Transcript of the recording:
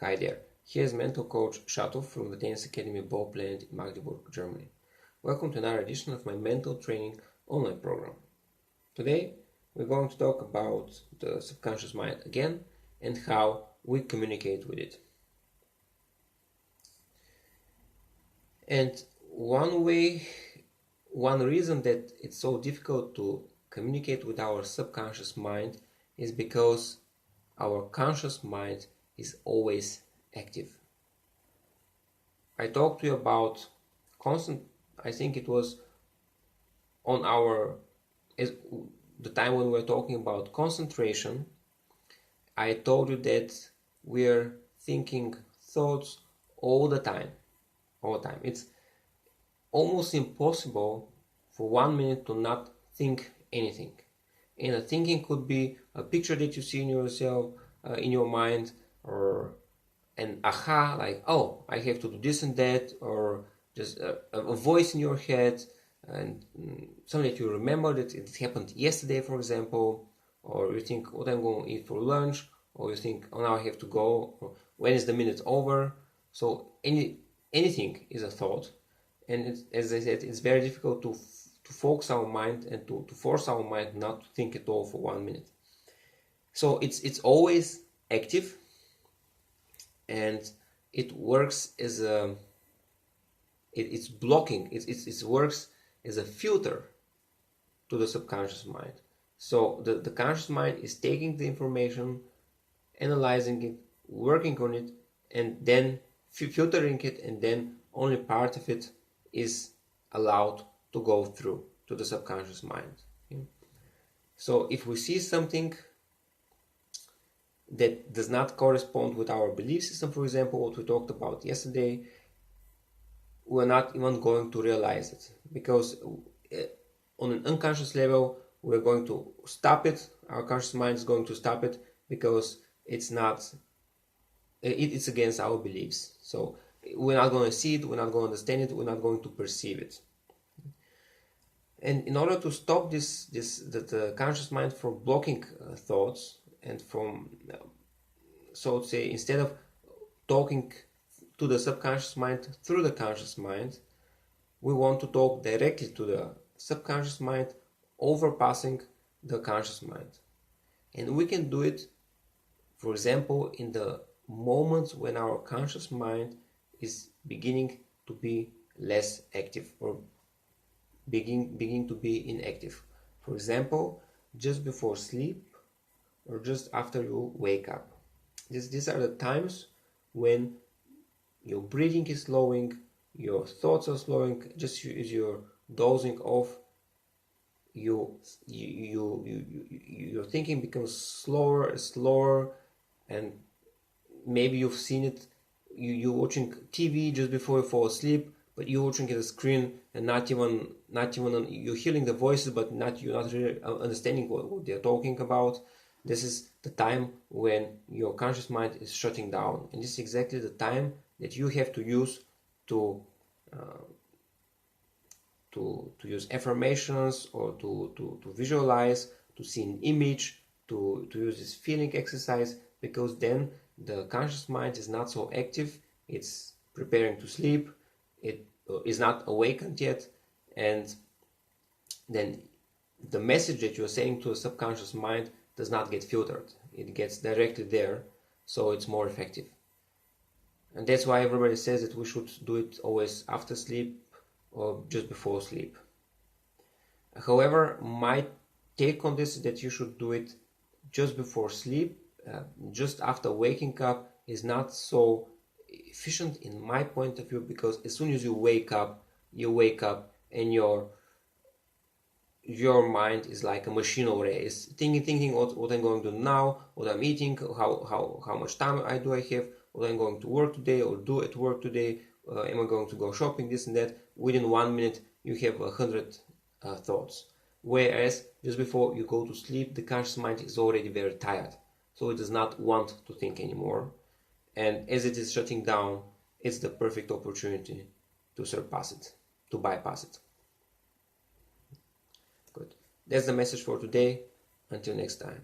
Hi there, here's mental coach Shatov from the Tennis Academy Ball Planet in Magdeburg, Germany. Welcome to another edition of my mental training online program. Today we're going to talk about the subconscious mind again and how we communicate with it. And one reason that it's so difficult to communicate with our subconscious mind is because our conscious mind is always active. I talked to you about I think it was on the time when we were talking about concentration. I told you that we're thinking thoughts all the time. It's almost impossible for 1 minute to not think anything. And the thinking could be a picture that you see in yourself, in your mind, or an aha, like, oh, I have to do this and that, or just a voice in your head, and something that you remember that it happened yesterday, for example, or you think, what I'm going to eat for lunch, or you think, oh, now I have to go, or when is the minute over? So anything is a thought, and as I said, it's very difficult to focus our mind and to force our mind not to think at all for 1 minute. So it's always active, and it works as it's blocking. It works as a filter to the subconscious mind. So the conscious mind is taking the information, analyzing it, working on it, and then filtering it, and then only part of it is allowed to go through to the subconscious mind. Okay? So if we see something that does not correspond with our belief system, for example, what we talked about yesterday, we're not even going to realize it, because on an unconscious level, we're going to stop it. Our conscious mind is going to stop it because it's against our beliefs. So we're not going to see it, we're not going to understand it, we're not going to perceive it. And in order to stop the conscious mind from blocking thoughts, and from, so to say, instead of talking to the subconscious mind through the conscious mind, we want to talk directly to the subconscious mind, overpassing the conscious mind. And we can do it, for example, in the moments when our conscious mind is beginning to be less active, or beginning to be inactive. For example, just before sleep, or just after you wake up. These are the times when your breathing is slowing, your thoughts are slowing. Just as you're dozing off, your thinking becomes slower and slower, and maybe you've seen it. You're watching TV just before you fall asleep, but you're watching at a screen and not even you're hearing the voices, but you're not really understanding what they're talking about. This is the time when your conscious mind is shutting down, and this is exactly the time that you have to use to use affirmations, or to visualize, to see an image, to use this feeling exercise, because then the conscious mind is not so active. It's preparing to sleep. It is not awakened yet, and then the message that you're saying to a subconscious mind does not get filtered. It gets directly there, so it's more effective. And that's why everybody says that we should do it always after sleep or just before sleep. However, my take on this is that you should do it just before sleep. Just after waking up is not so efficient in my point of view, because as soon as you wake up and your mind is like a machine already. It's thinking what I'm going to do now, what I'm eating, how much time do I have, what I'm going to work today or do at work today, am I going to go shopping, this and that. Within 1 minute you have 100 thoughts. Whereas just before you go to sleep, the conscious mind is already very tired, so it does not want to think anymore. And as it is shutting down, it's the perfect opportunity to surpass it, to bypass it. Good. That's the message for today. Until next time.